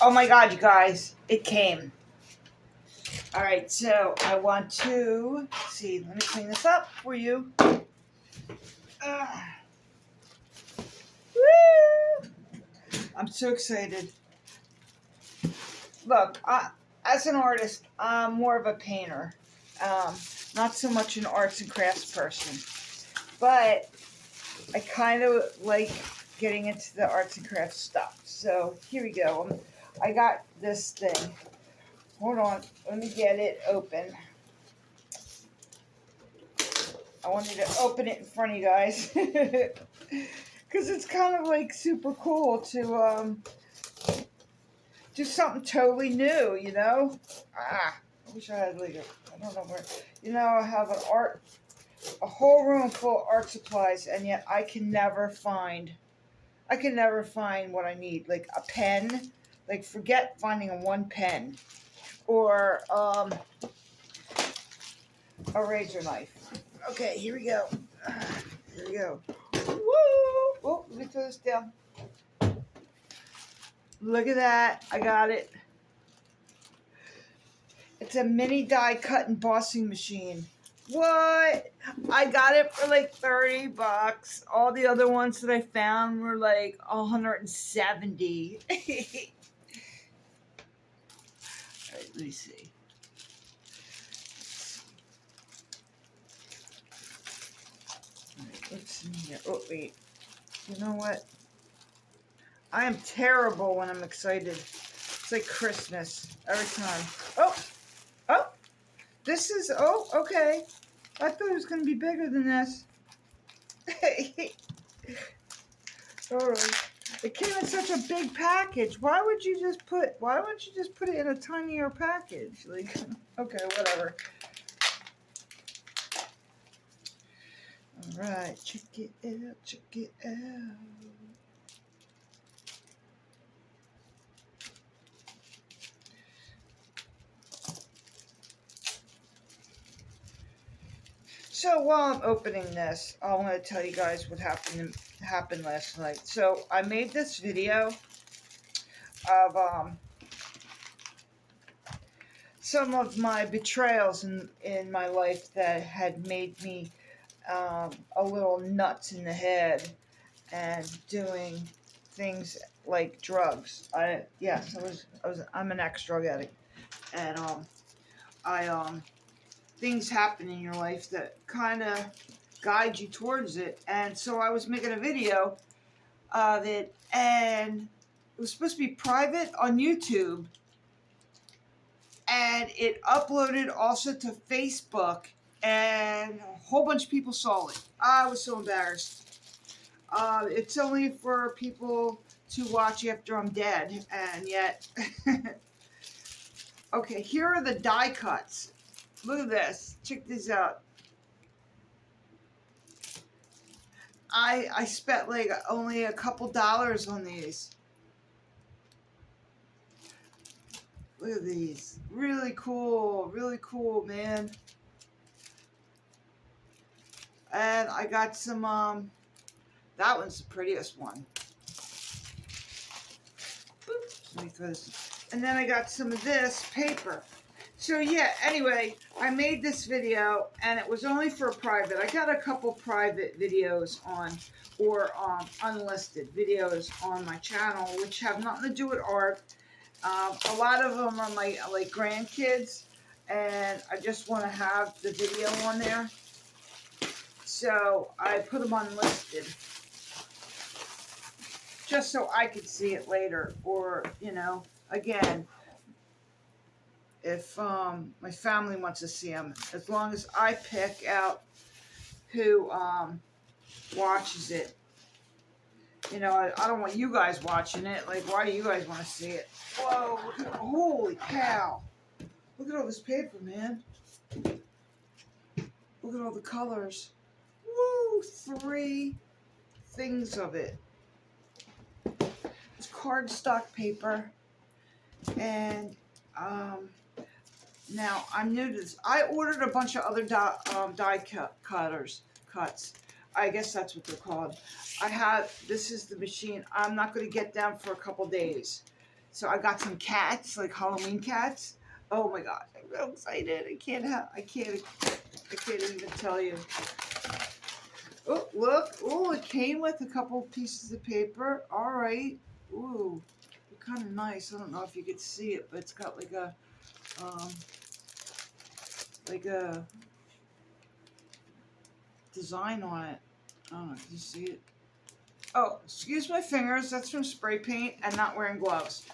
Oh my god, you guys, it came. Alright, so I want to see, let me clean this up for you. Woo! I'm so excited. Look, as an artist, I'm more of a painter. Um, Not so much an arts and crafts person. But I kind of like getting into the arts and crafts stuff. So here we go. I got this thing. Hold on. Let me get it open. I wanted to open it in front of you guys. Because it's kind of like super cool to do something totally new, you know? I wish I had like I don't know where. You know, I have a whole room full of art supplies, and yet I can never find what I need. Like a pen. Like forget finding a one pen. Or a razor knife. Okay, here we go. Here we go. Woo! Oh, let me throw this down. Look at that. I got it. It's a mini die cut embossing machine. What? I got it for like $30. All the other ones that I found were like 170. Alright, let me see. Alright, what's in here? Oh, wait. You know what? I am terrible when I'm excited. It's like Christmas every time. Oh, this is, okay. I thought it was going to be bigger than this. Alright. It came in such a big package. Why wouldn't you just put it in a tinier package? Like, okay, whatever. Alright, check it out. So while I'm opening this, I want to tell you guys what happened last night. So I made this video of some of my betrayals in my life that had made me a little nuts in the head and doing things like drugs. I'm an ex-drug addict, and things happen in your life that kind of guide you towards it. And so I was making a video of it, and it was supposed to be private on YouTube, and it uploaded also to Facebook, and a whole bunch of people saw it. I was so embarrassed. It's only for people to watch after I'm dead, and yet... Okay, here are the die cuts. Look at this. Check this out. I spent like only a couple dollars on these. Look at these. Really cool, man. And I got some, that one's the prettiest one. Boop. Let me throw this. And then I got some of this paper. So yeah, anyway, I made this video, and it was only for private. I got a couple private videos or unlisted videos on my channel, which have nothing to do with art. A lot of them are my like grandkids, and I just want to have the video on there. So I put them unlisted, just so I could see it later, or again, if my family wants to see them, as long as I pick out who watches it. I don't want you guys watching it. Like, why do you guys want to see it? Whoa, holy cow. Look at all this paper, man. Look at all the colors. Woo, 3 things of it. It's cardstock paper. And, now, I'm new to this. I ordered a bunch of other die cuts. I guess that's what they're called. This is the machine. I'm not going to get them for a couple days. So I got some cats, like Halloween cats. Oh my god, I'm so excited. I can't even tell you. Oh, look. Oh, it came with a couple pieces of paper. All right. Ooh, they're kind of nice. I don't know if you could see it, but it's got um, like a design on it. I don't know. Can you see it? Oh, excuse my fingers. That's from spray paint and not wearing gloves.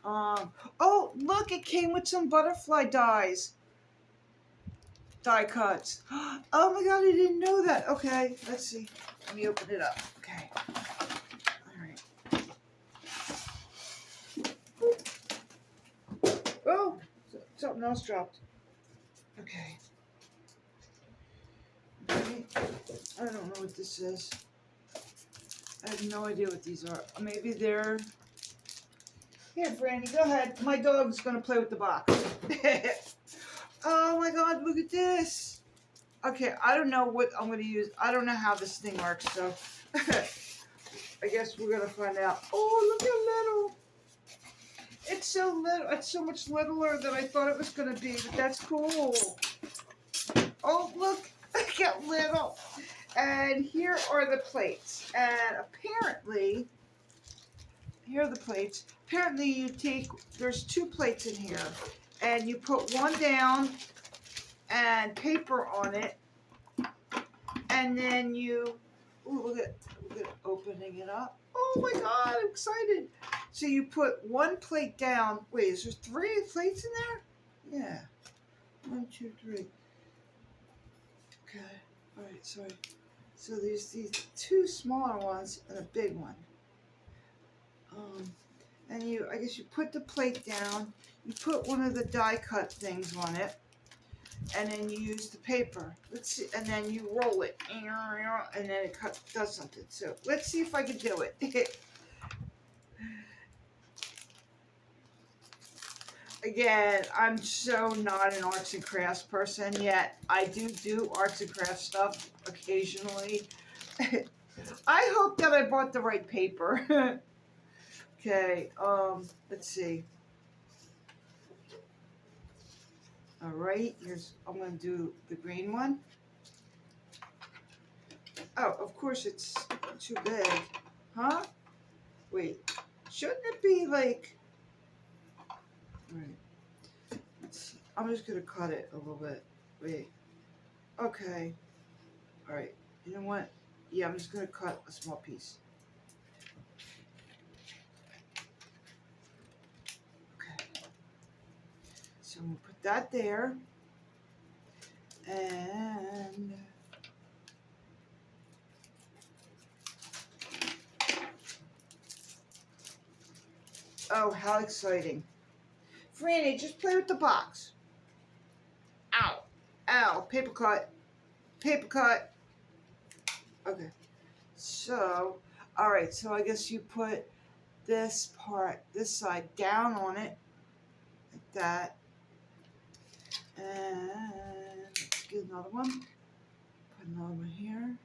Oh, look, it came with some butterfly die cuts. Oh my god, I didn't know that. Okay, let's see. Let me open it up. Okay. All right. Oh, something else dropped. Okay. Okay. I don't know what this is. I have no idea what these are. Maybe they're... Here, Brandy, go ahead. My dog's going to play with the box. Oh my god, look at this. Okay, I don't know what I'm going to use. I don't know how this thing works, so I guess we're going to find out. Oh, look how little. It's so little. It's so much littler than I thought it was going to be, but that's cool. Oh, look. Look how little. And here are the plates. And apparently, here are the plates. Apparently, there's 2 plates in here. And you put one down and paper on it. And then you, ooh, look at opening it up. Oh my god, I'm excited. So you put one plate down. Wait, is there 3 plates in there? Yeah. 1, 2, 3. Okay. All right, sorry. So there's these 2 smaller ones and a big one. And I guess you put the plate down, you put one of the die cut things on it, and then you use the paper. Let's see, and then you roll it, and then it does something. So let's see if I can do it. Again, I'm so not an arts and crafts person yet. I do arts and crafts stuff occasionally. I hope that I bought the right paper. Okay, let's see. All right, I'm gonna do the green one. Oh, of course it's too big. Huh? Wait, shouldn't it be like, all right, I'm just gonna cut it a little bit. Wait, okay, all right, you know what? Yeah, I'm just gonna cut a small piece. Okay, so I'm gonna put that there, and oh, how exciting. Franny, just play with the box. Ow, ow, paper cut, paper cut. Okay, so, all right, so I guess you put this side down on it, like that. And let's get another one. Put another one here.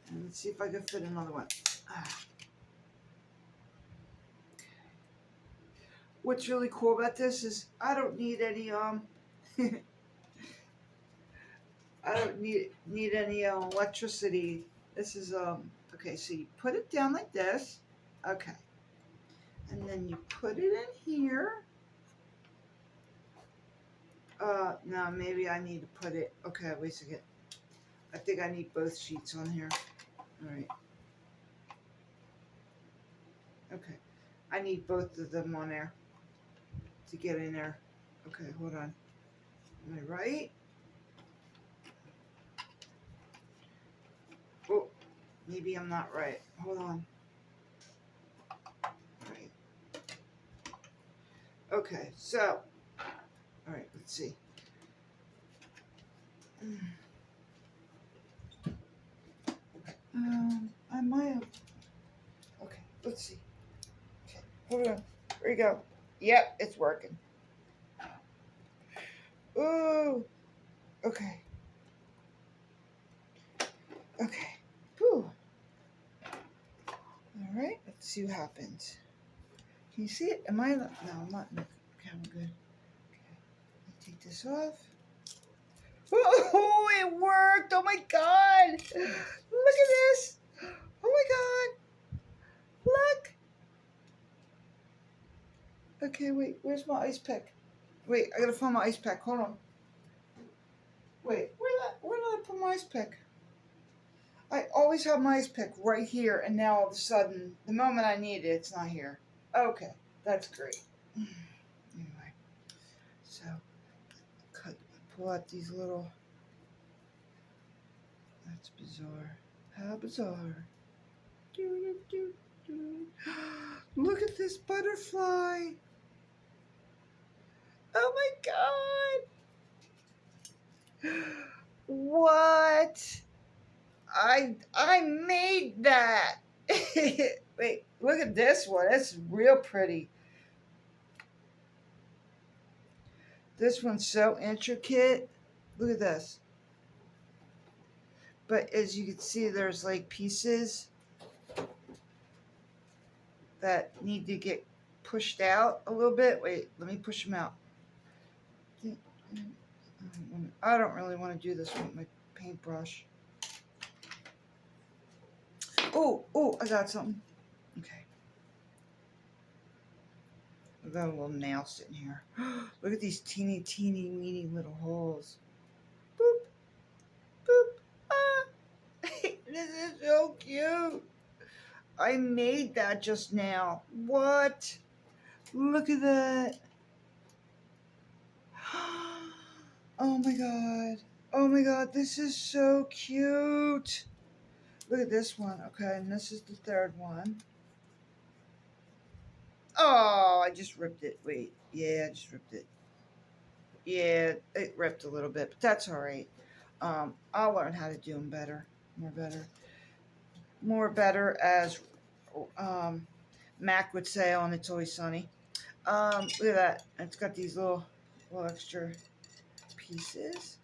And let's see if I can fit another one. What's really cool about this is I don't need any I don't need any electricity. This is okay, so you put it down like this. Okay. And then you put it in here. No, maybe I need to put it, okay, wait a second. I think I need both sheets on here. All right. Okay. I need both of them on there to get in there. Okay, hold on. Am I right? Oh, maybe I'm not right. Hold on. Right. Okay, so, all right, let's see. I might have. Okay, let's see. Okay, hold on. Here we go. Yep, it's working. Ooh. Okay. Okay. Whew. All right. Let's see what happens. Can you see it? Am I? No, I'm not in the camera good. Okay. Let me take this off. Oh, it worked! Oh my god! Look at this! Oh my god! Look! Okay, wait. Where's my ice pick? Wait, I gotta find my ice pick. Hold on. Wait, where did I put my ice pick? I always have my ice pick right here, and now all of a sudden, the moment I need it, it's not here. Okay, that's great. Anyway, so pull out these little. That's bizarre. How bizarre. Look at this butterfly. Oh my god. What? I made that. Wait, look at this one. That's real pretty. This one's so intricate. Look at this. But as you can see, there's like pieces that need to get pushed out a little bit. Wait, let me push them out. I don't really want to do this with my paintbrush. Oh, I got something. Okay. I got a little nail sitting here. Look at these teeny, teeny, weeny little holes. Boop, boop, ah. This is so cute. I made that just now. What? Look at that. Oh my god. Oh my god, this is so cute. Look at this one. Okay, and this is the third one. Oh, I just ripped it. Wait. Yeah, I just ripped it. Yeah, it ripped a little bit, but that's all right. I'll learn how to do them better. More better, as Mac would say on It's Always Sunny. Look at that. It's got these little extra pieces.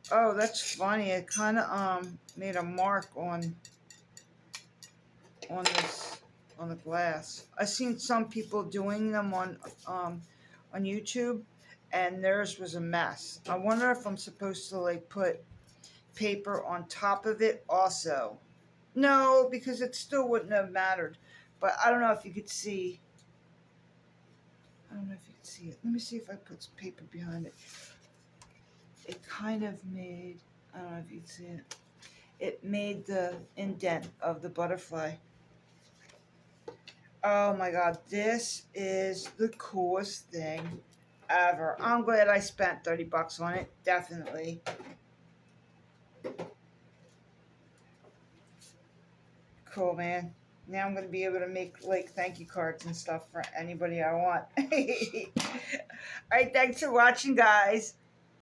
Oh, that's funny. It kind of made a mark on the glass. I've seen some people doing them on YouTube, and theirs was a mess. I wonder if I'm supposed to like put paper on top of it also. No, because it still wouldn't have mattered. But I don't know if you could see. I don't know if you can see it. Let me see if I put some paper behind it. It kind of made, I don't know if you can see it. It made the indent of the butterfly. Oh my god, this is the coolest thing ever. I'm glad I spent $30 on it, definitely. Cool, man. Now I'm going to be able to make like thank you cards and stuff for anybody I want. Alright, thanks for watching, guys.